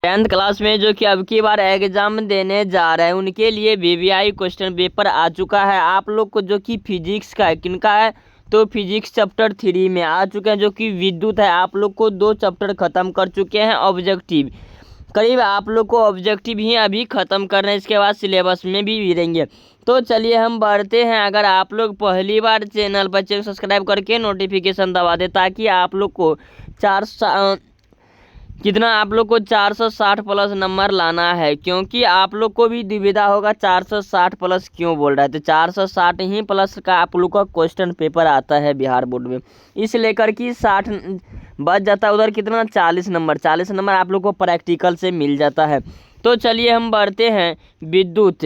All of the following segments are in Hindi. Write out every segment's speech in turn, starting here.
10th क्लास में जो कि अब की बार एग्जाम देने जा रहे हैं उनके लिए वीवीआई क्वेश्चन पेपर आ चुका है। आप लोग को जो कि फिजिक्स का है, किनका है, तो फिजिक्स चैप्टर 3 में आ चुके हैं, जो कि विद्युत है। आप लोग को 2 चैप्टर खत्म कर चुके हैं। ऑब्जेक्टिव करीब आप लोग को ऑब्जेक्टिव ही अभी ख़त्म करना है, इसके बाद सिलेबस में भी गिरेंगे। तो चलिए हम बढ़ते हैं। अगर आप लोग पहली बार चैनल पर सब्सक्राइब करके नोटिफिकेशन दबा दें, ताकि आप लोग को 460 प्लस नंबर लाना है, क्योंकि आप लोग को भी दुविधा होगा 460 प्लस क्यों बोल रहा है। तो 460 ही प्लस का आप लोग का क्वेश्चन पेपर आता है बिहार बोर्ड में, इस लेकर कि 60 बच जाता है। उधर कितना 40 नंबर आप लोग को प्रैक्टिकल से मिल जाता है। तो चलिए हम बढ़ते हैं। विद्युत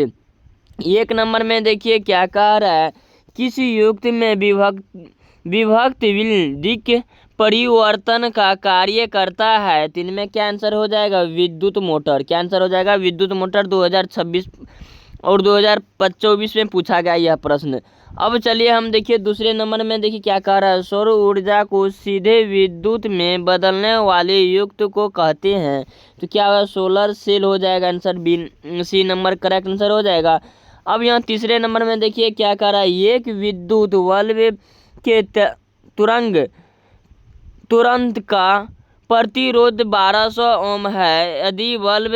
1 नंबर में देखिए क्या कह रहा है, किसी युक्त में विभक्त विद्युत परिवर्तन का कार्य करता है। तो इनमें क्या आंसर हो जाएगा, विद्युत मोटर। क्या आंसर हो जाएगा, विद्युत मोटर। 2026 और 2024 में पूछा गया यह प्रश्न। अब चलिए हम देखिए दूसरे नंबर में, देखिए क्या कह रहा है, सौर ऊर्जा को सीधे विद्युत में बदलने वाले युक्त को कहते हैं। तो क्या होगा, सोलर सेल हो जाएगा answer. C number correct answer हो जाएगा। अब यहाँ तीसरे नंबर में देखिए क्या कह रहा है, एक विद्युत बल्ब के तुरंत का प्रतिरोध 1200 ओम है। यदि बल्ब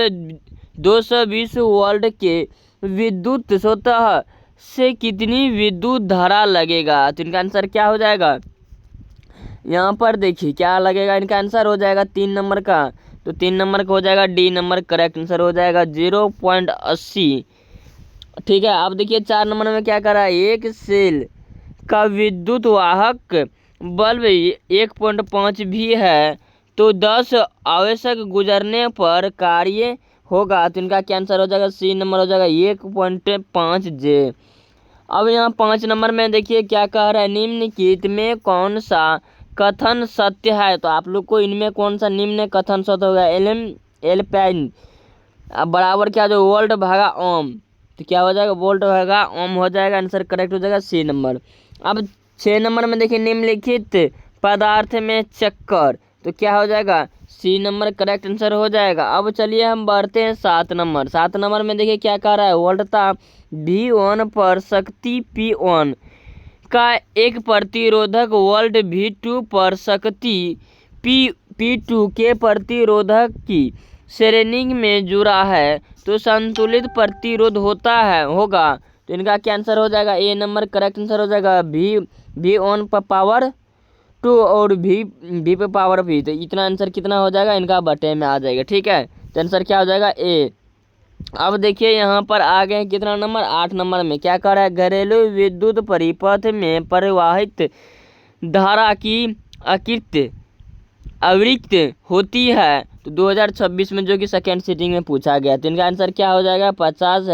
220 वोल्ट के विद्युत स्वतः से कितनी विद्युत धारा लगेगा। तो इनका आंसर क्या हो जाएगा, यहाँ पर देखिए क्या लगेगा, इनका आंसर हो जाएगा 3 नंबर का। तो 3 नंबर का हो जाएगा डी नंबर करेक्ट आंसर हो जाएगा 0.80। ठीक है। अब देखिए 4 नंबर में क्या कर रहा है, एक सेल का विद्युत वाहक बल्ब 1.5 भी है, तो 10 आवश्यक गुजरने पर कार्य होगा। तो इनका क्या आंसर हो जाएगा, सी नंबर हो जाएगा 1.5 जे। अब यहाँ 5 नंबर में देखिए क्या कह रहा है, निम्नलिखित में कौन सा कथन सत्य है। तो आप लोग को इनमें कौन सा निम्न कथन सत्य होगा, एल पैन बराबर क्या जो वोल्ट भागा ओम। तो क्या हो जाएगा, वोल्ट भागा ओम हो जाएगा, आंसर करेक्ट हो जाएगा सी नंबर। अब 6 नंबर में देखिए, निम्नलिखित पदार्थ में चक्कर। तो क्या हो जाएगा, सी नंबर करेक्ट आंसर हो जाएगा। अब चलिए हम बढ़ते हैं 7 नंबर। 7 नंबर में देखिए क्या कह रहा है, वोल्टता V1 पर शक्ति P1 का एक प्रतिरोधक वोल्ट V2 पर शक्ति P2 के प्रतिरोधक की श्रेणी में जुड़ा है, तो संतुलित प्रतिरोध होगा। तो इनका क्या आंसर हो जाएगा, ए नंबर करेक्ट आंसर हो जाएगा। V1 पर पावर 2 और V पे पावर V। तो इतना आंसर कितना हो जाएगा, इनका बटे में आ जाएगा। ठीक है, तो आंसर क्या हो जाएगा, ए। अब देखिए यहाँ पर आ गए कितना नंबर, 8 नंबर में क्या कर रहा है, घरेलू विद्युत परिपथ में प्रवाहित धारा की आवृत्ति होती है। तो 2026 में जो कि सेकेंड सिटिंग में पूछा गया। तो इनका आंसर क्या हो जाएगा, 50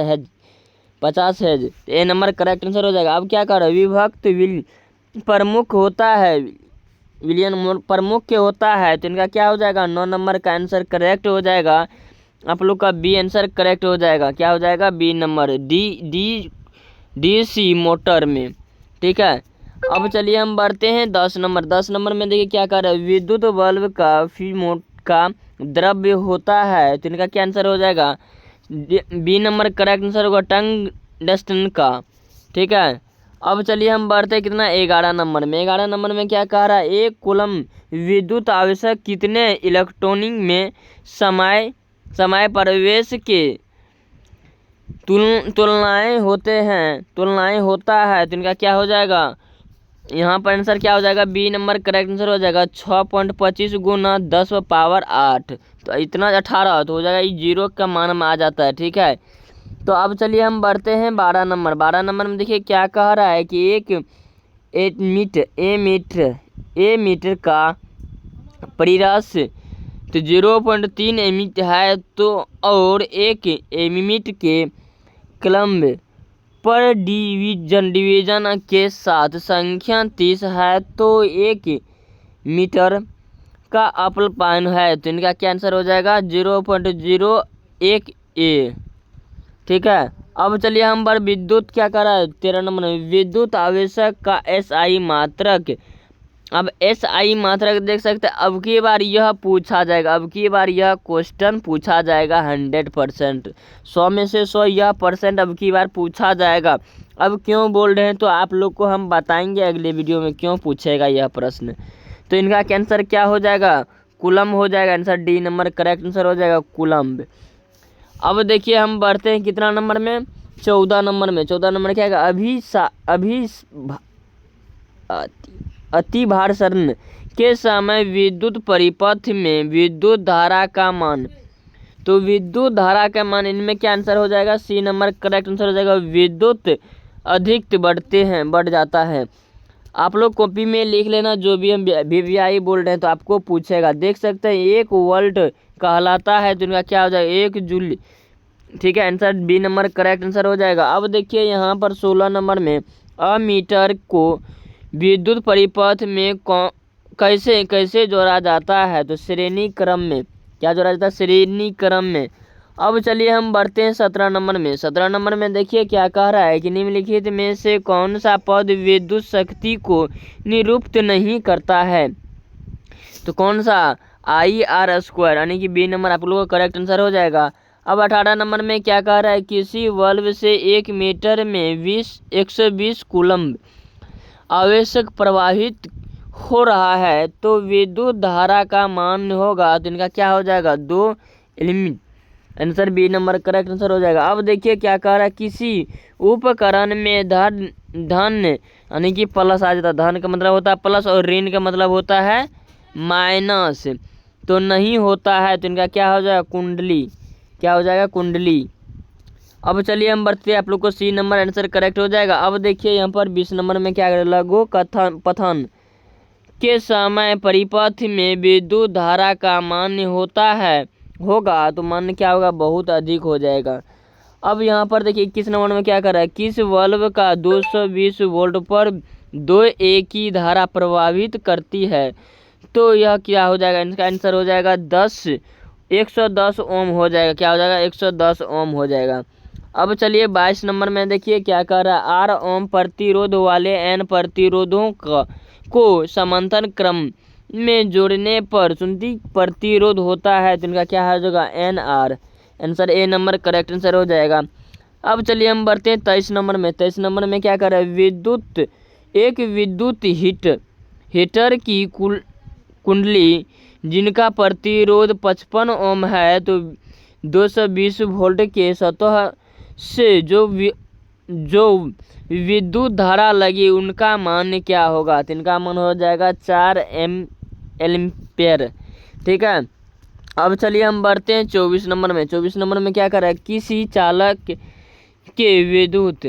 हेज। ए नंबर करेक्ट आंसर हो जाएगा। अब क्या कर रहा है, विभक्त प्रमुख होता है, विलियन प्रमुख के होता है। तो इनका क्या हो जाएगा, 9 नंबर का आंसर करेक्ट हो जाएगा। आप लोग का बी आंसर करेक्ट हो जाएगा। क्या हो जाएगा, बी नंबर डीसी मोटर में। ठीक है। अब चलिए हम बढ़ते हैं 10 नंबर। 10 नंबर में देखिए क्या कर रहा है, विद्युत बल्ब का द्रव्य होता है। तो इनका क्या आंसर हो जाएगा, बी नंबर करेक्ट आंसर होगा टंगस्टन का। ठीक है। अब चलिए हम बढ़ते हैं कितना, 11 नंबर में। 11 नंबर में क्या कह रहा है, एक कूलम विद्युत आवेश कितने इलेक्ट्रॉनिक में समय प्रवेश के तुलनाएं होता है। तो इनका क्या हो जाएगा, यहाँ पर आंसर क्या हो जाएगा, बी नंबर करेक्ट आंसर हो जाएगा 6.25 गुना 10 पावर 8। तो इतना 18 तो हो जाएगा, ये 0 का मान में आ जाता है। ठीक है। तो अब चलिए हम बढ़ते हैं 12 नंबर। 12 नंबर में देखिए क्या कह रहा है कि ए मीटर का परिरस तो 0.3 एमिट है, तो और एक एमिट के क्लम्ब पर डिवीजन के साथ संख्या 30 है, तो 1 मीटर का अल्पाइन है। तो इनका क्या आंसर हो जाएगा, 0.01 ए। ठीक है। अब चलिए हम पर विद्युत क्या कर रहा है, 13 नंबर में, विद्युत आवेशक का SI मात्रक अब SI मात्रक देख सकते हैं। अब की बार यह पूछा जाएगा, अब की बार यह क्वेश्चन पूछा जाएगा 100%, 100 में से 100 यह परसेंट अब की बार पूछा जाएगा। अब क्यों बोल रहे हैं तो आप लोग को हम बताएंगे अगले वीडियो में क्यों पूछेगा यह प्रश्न। तो इनका आंसर क्या हो जाएगा, कूलम हो जाएगा। Answer D number correct answer हो जाएगा, कूलम्ब। अब देखिए हम बढ़ते हैं कितना नंबर में, 14 नंबर में। 14 नंबर क्या है, अति भार के समय विद्युत परिपथ में विद्युत धारा का मान। तो विद्युत धारा का मान, इनमें क्या आंसर हो जाएगा, सी नंबर करेक्ट आंसर हो जाएगा, विद्युत अधिक बढ़ जाता है। आप लोग कॉपी में लिख लेना, जो भी हम VVI बोल रहे हैं तो आपको पूछेगा। देख सकते हैं 1 वोल्ट कहलाता है, तो इनका क्या हो जाएगा, 1 जूल। ठीक है, answer B number correct answer हो जाएगा। अब देखिए यहाँ पर 16 नंबर में, अमीटर को विद्युत परिपथ में कैसे कैसे जोड़ा जाता है, तो श्रेणी क्रम में। क्या जोड़ा जाता है, श्रेणी क्रम में। अब चलिए हम बढ़ते हैं 17 नंबर में। 17 नंबर में देखिए क्या कह रहा है कि निम्नलिखित में से कौन सा पद विद्युत शक्ति को निरूपित नहीं करता है। तो कौन सा, IR², यानी कि बी नंबर आप लोगों का करेक्ट आंसर हो जाएगा। अब 18 नंबर में क्या कह रहा है, किसी बल्ब से 1 मीटर में 120 कूलम्ब आवेशक प्रवाहित हो रहा है, तो विद्युत धारा का मान होगा। तो इनका क्या हो जाएगा, 2 element. Answer B number correct answer हो जाएगा। अब देखिए क्या कह रहा है, किसी उपकरण में धन यानी कि प्लस आ जाता है। धन का मतलब होता है प्लस और ऋण का मतलब होता है माइनस, तो नहीं होता है। तो इनका क्या हो जाएगा, कुंडली। क्या हो जाएगा, कुंडली। अब चलिए हम बढ़ते हैं, आप लोग को सी नंबर आंसर करेक्ट हो जाएगा। अब देखिए यहाँ पर 20 नंबर में क्या करें, लघु पथन के समय परिपथ में विद्युत धारा का मान होगा, तो मान क्या होगा, बहुत अधिक हो जाएगा। अब यहाँ पर देखिए 21 नंबर में क्या कर रहा है, किस बल्ब का 220 वोल्ट पर 2 एक ही धारा प्रभावित करती है। तो यह क्या हो जाएगा, इनका आंसर हो जाएगा 110 ओम हो जाएगा। क्या हो जाएगा, 110 ओम हो जाएगा। अब चलिए 22 नंबर में देखिए क्या कर रहा है, R ओम प्रतिरोध वाले N प्रतिरोधों को समांतर क्रम में जोड़ने पर सुनती प्रतिरोध होता है। तो इनका क्या हो जाएगा, NR। Answer A number correct answer हो जाएगा। अब चलिए हम बढ़ते हैं 23 नंबर में। 23 नंबर में क्या कर रहा है, एक विद्युत हीटर की कुंडली जिनका प्रतिरोध 55 ओम है, तो 220 वोल्ट के सतह से जो विद्युत धारा लगी उनका मान क्या होगा। तो इनका मान हो जाएगा 4 एम्पियर। ठीक है, अब चलिए हम बढ़ते हैं 24 नंबर में। 24 नंबर में क्या कर रहा है, किसी चालक के विद्युत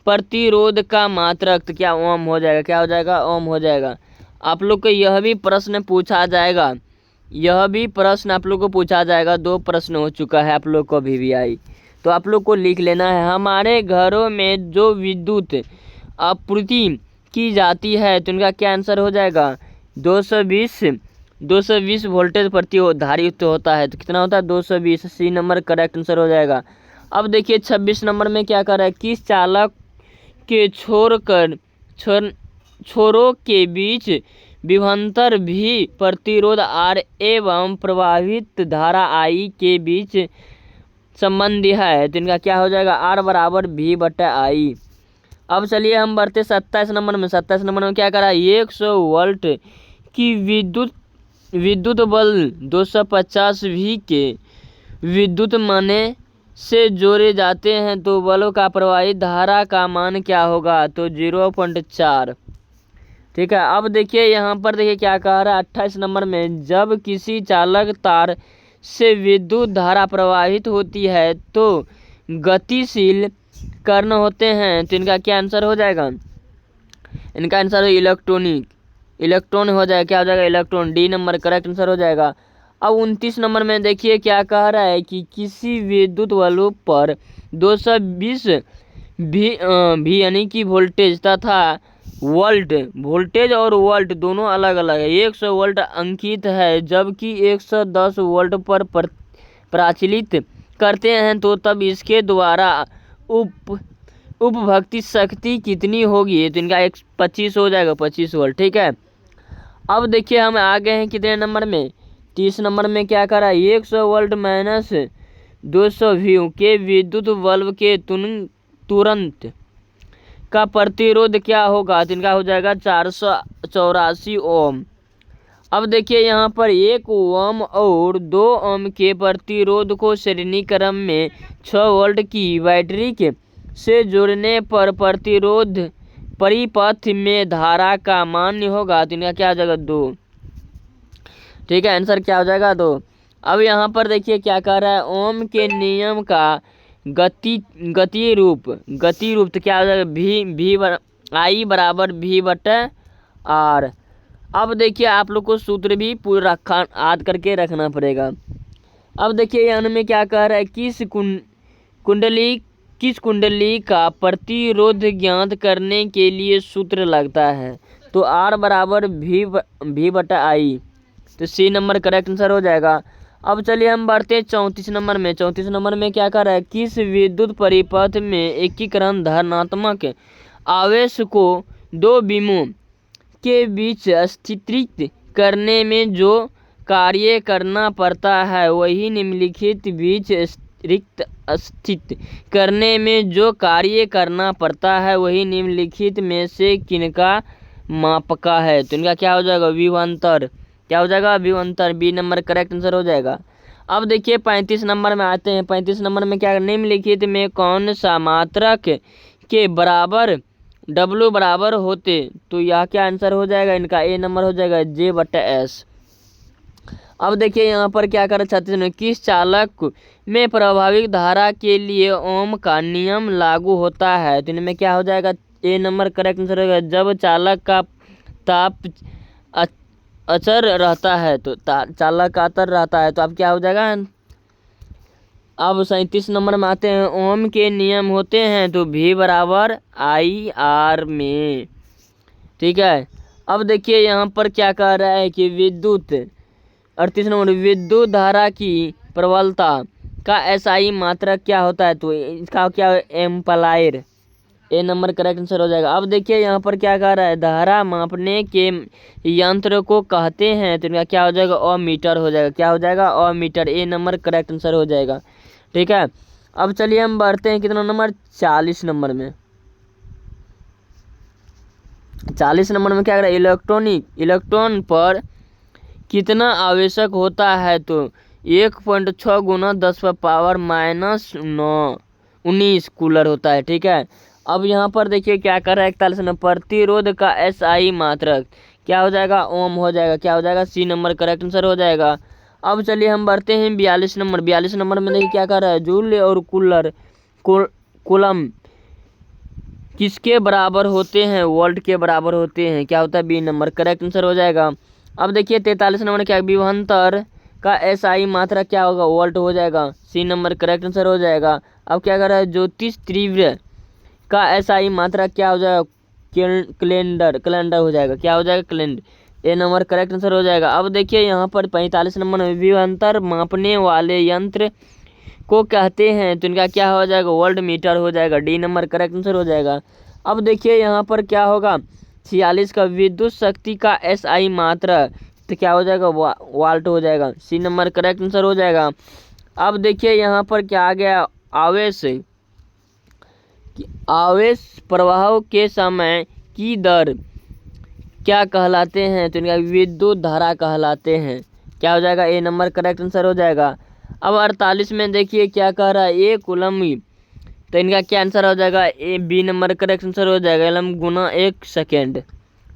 प्रतिरोध का मात्रक, तो क्या ओम हो जाएगा। क्या हो जाएगा, ओम हो जाएगा। आप लोग को यह भी प्रश्न पूछा जाएगा, यह भी प्रश्न आप लोग को पूछा जाएगा। 2 प्रश्न हो चुका है आप लोग को VVI, तो आप लोग को लिख लेना है। हमारे घरों में जो विद्युत आपूर्ति की जाती है, तो इनका क्या आंसर हो जाएगा, 220 वोल्टेज प्रति धारित होता है। तो कितना होता है, 220। सी नंबर करेक्ट आंसर हो जाएगा। अब देखिए 26 नंबर में क्या कर रहा है, किस चालक के छोरों के बीच विभवांतर भी प्रतिरोध R एवं प्रवाहित धारा I के बीच संबंधी है। तो इनका क्या हो जाएगा, R बराबर V/I। अब चलिए हम बढ़ते 27 नंबर में। 27 नंबर में क्या करा, 100 वोल्ट की विद्युत बल 250 V के विद्युत माने से जोड़े जाते हैं, तो बल्ब का प्रवाहित धारा का मान क्या होगा, तो 0.4। ठीक है, अब देखिए यहाँ पर देखिए क्या कह रहा है 28 नंबर में, जब किसी चालक तार से विद्युत धारा प्रवाहित होती है तो गतिशील कण होते हैं। तो इनका क्या आंसर हो जाएगा, इनका आंसर है इलेक्ट्रॉन हो जाएगा। क्या हो जाएगा, electron. D number correct answer हो जाएगा। अब 29 नंबर में देखिए क्या कह रहा है कि किसी विद्युत बल्ब पर 220 भी यानी कि वोल्टेज तथा वोल्टेज और वोल्ट दोनों अलग अलग है। 100 वोल्ट अंकित है, जबकि 110 वोल्ट पर प्रचलित करते हैं, तो तब इसके द्वारा उपभोक्ति शक्ति कितनी होगी। तो इनका 25 हो जाएगा, 25 वोल्ट। ठीक है, अब देखिए हम आ गए हैं कितने नंबर में, 30 नंबर में। क्या करा, 100 वोल्ट माइनस 200 व्यू के विद्युत बल्ब के तुरंत का प्रतिरोध क्या होगा, तो इनका हो जाएगा 484 ओम। अब देखिए यहाँ पर 1 ओम और 2 ओम के प्रतिरोध को श्रेणी क्रम में 6 वोल्ट की बैटरी के से जोड़ने पर प्रतिरोध परिपथ में धारा का मान होगा, तो इनका क्या हो जाएगा 2। ठीक है, आंसर क्या हो जाएगा 2। अब यहाँ पर देखिए क्या कह रहा है, ओम के नियम का गति रूप तो क्या हो जाएगा आई बराबर V बटा R। अब देखिए आप लोग को सूत्र भी पूरा याद करके रखना पड़ेगा। अब देखिए यहाँ में क्या कह रहा है, किस कुंडली का प्रतिरोध ज्ञात करने के लिए सूत्र लगता है, तो R बराबर V बटा I, तो C नंबर करेक्ट आंसर हो जाएगा। अब चलिए हम बढ़ते हैं 34 नंबर में। 34 नंबर में क्या कर रहा है, किस विद्युत परिपथ में एकीकरण धनात्मक आवेश को 2 बीमों के बीच स्थित करने में जो कार्य करना पड़ता है वही निम्नलिखित बीच स्थित करने में जो कार्य करना पड़ता है वही निम्नलिखित में से किनका मापका है, तो इनका क्या हो जाएगा विभवांतर। क्या हो जाएगा विभवांतर, बी नंबर करेक्ट आंसर हो जाएगा। अब देखिए 35 नंबर में आते हैं। 35 नंबर में क्या, निम्नलिखित में कौन सा मात्रक के बराबर W बराबर होते, तो यह क्या आंसर हो जाएगा इनका, ए नंबर हो जाएगा J बटा S। अब देखिए यहाँ पर क्या कर 36 में, किस चालक में प्रभावित धारा के लिए ओम का नियम लागू होता है, तो इनमें क्या हो जाएगा, ए नंबर करेक्ट आंसर होगा, जब चालक का ताप अचर रहता है तो चालक का अचर रहता है, तो अब क्या हो जाएगा। अब 37 नंबर में आते हैं, ओम के नियम होते हैं तो V बराबर IR में। ठीक है, अब देखिए यहाँ पर क्या कह रहा है कि विद्युत 38 नंबर, विद्युत धारा की प्रबलता का SI मात्रक क्या होता है, तो इसका क्या एम्पलायर, ए नंबर करेक्ट आंसर हो जाएगा। अब देखिए यहाँ पर क्या कह रहा है, धारा मापने के यंत्र को कहते हैं, तो इनका क्या हो जाएगा ओमीटर हो जाएगा। क्या हो जाएगा ओमीटर, ए नंबर करेक्ट आंसर हो जाएगा। ठीक है, अब चलिए हम बढ़ते हैं कितना नंबर, 40 नंबर में। 40 नंबर में क्या कह रहा है, इलेक्ट्रॉन पर कितना आवश्यक होता है, तो 1.6 गुना 10 पर पावर माइनस 19 कूलर होता है। ठीक है, अब यहाँ पर देखिए क्या कर रहा है 41 में, प्रतिरोध का SI मात्रक क्या हो जाएगा ओम हो जाएगा। क्या हो जाएगा, सी नंबर करेक्ट आंसर हो जाएगा। अब चलिए हम बढ़ते हैं 42 नंबर। 42 नंबर में देखिए क्या कर रहा है, जूल और कूलम किसके बराबर होते हैं, वोल्ट के बराबर होते हैं। क्या होता है, बी नंबर करेक्ट आंसर हो जाएगा। अब देखिए 43 नंबर क्या, विभवांतर का SI मात्रा क्या होगा, वोल्ट हो जाएगा, सी नंबर करेक्ट आंसर हो जाएगा। अब क्या कर रहा है, ज्योतिष तीव्र का SI मात्रा क्या हो जाएगा, कैलेंडर हो जाएगा। क्या हो जाएगा, कैलेंडर, ए नंबर करेक्ट आंसर हो जाएगा। अब देखिए यहाँ पर 45 नंबर में, विभवांतर मापने वाले यंत्र को कहते हैं, तो इनका क्या हो जाएगा वोल्ट मीटर हो जाएगा, डी नंबर करेक्ट आंसर हो जाएगा। अब देखिए यहाँ पर क्या होगा 46 का, विद्युत शक्ति का SI मात्रा, तो क्या हो जाएगा वाल्ट हो जाएगा, सी नंबर करेक्ट आंसर हो जाएगा। अब देखिए यहाँ पर क्या आ गया, आवेश प्रवाह के समय की दर क्या कहलाते हैं, तो इनका विद्युत धारा कहलाते हैं। क्या हो जाएगा, ए नंबर करेक्ट आंसर हो जाएगा। अब 48 में देखिए क्या कह रहा है, 1 कूलम, तो इनका क्या आंसर हो जाएगा, A B number correct answer हो जाएगा, कूलम गुना 1 सेकेंड।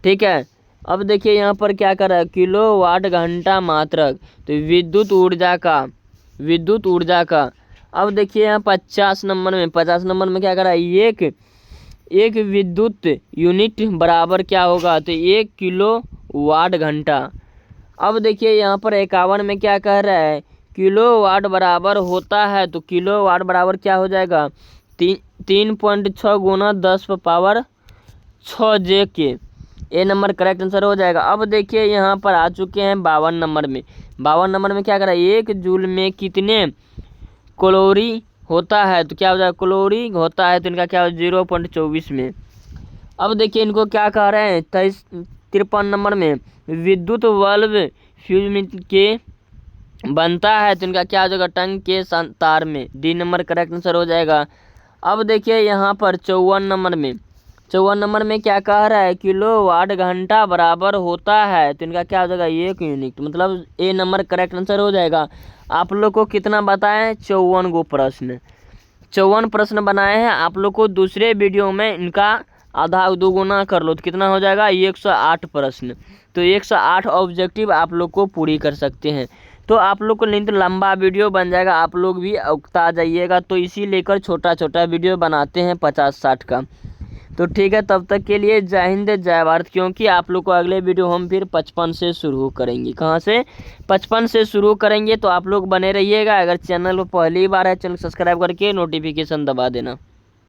ठीक है, अब देखिए यहाँ पर क्या कर रहा है, किलोवाट घंटा मात्रक, तो विद्युत ऊर्जा का। अब देखिए यहाँ 50 नंबर में, 50 नंबर में क्या कर रहा है, एक विद्युत यूनिट बराबर क्या होगा, तो 1 किलोवाट घंटा। अब देखिए यहाँ पर 51 में क्या कह रहा है, किलोवाट बराबर होता है, तो किलोवाट बराबर क्या हो जाएगा, 3.6 गुना 10 पर पावर 6 J के, ए नंबर करेक्ट आंसर हो जाएगा। अब देखिए यहाँ पर आ चुके हैं 52 नंबर में। 52 नंबर में क्या कर रहा है, 1 जूल में कितने कैलोरी होता है, तो क्या हो जाएगा कैलोरी होता है, तो इनका क्या हो 0.24 में। अब देखिए इनको क्या कह रहे हैं, 53 नंबर में विद्युत बल्ब फ्यूज के बनता है, तो इनका क्या हो जाएगा, टंग के तार में। डी नंबर करेक्ट आंसर हो जाएगा। अब देखिए यहाँ पर 54 नंबर में क्या कह रहा है, किलोवाट घंटा बराबर होता है, तो इनका क्या हो जाएगा, 1 यूनिट, मतलब ए नंबर करेक्ट आंसर हो जाएगा। आप लोग को कितना बताएं, 54 गो प्रश्न, 54 प्रश्न बनाए हैं आप लोग को। दूसरे वीडियो में इनका आधा दोगुना कर लो तो कितना हो जाएगा, 108 प्रश्न। तो 108 ऑब्जेक्टिव आप लोग को पूरी कर सकते हैं। तो आप लोग को नहीं तो लंबा वीडियो बन जाएगा, आप लोग भी उकता जाइएगा, तो इसी लेकर छोटा छोटा वीडियो बनाते हैं 50-60 का। तो ठीक है, तब तक के लिए जय हिंद जय भारत, क्योंकि आप लोग को अगले वीडियो हम फिर 55 से शुरू करेंगे। कहाँ से, 55 से शुरू करेंगे, तो आप लोग बने रहिएगा। अगर चैनल पर पहली बार है, चैनल सब्सक्राइब करके नोटिफिकेशन दबा देना।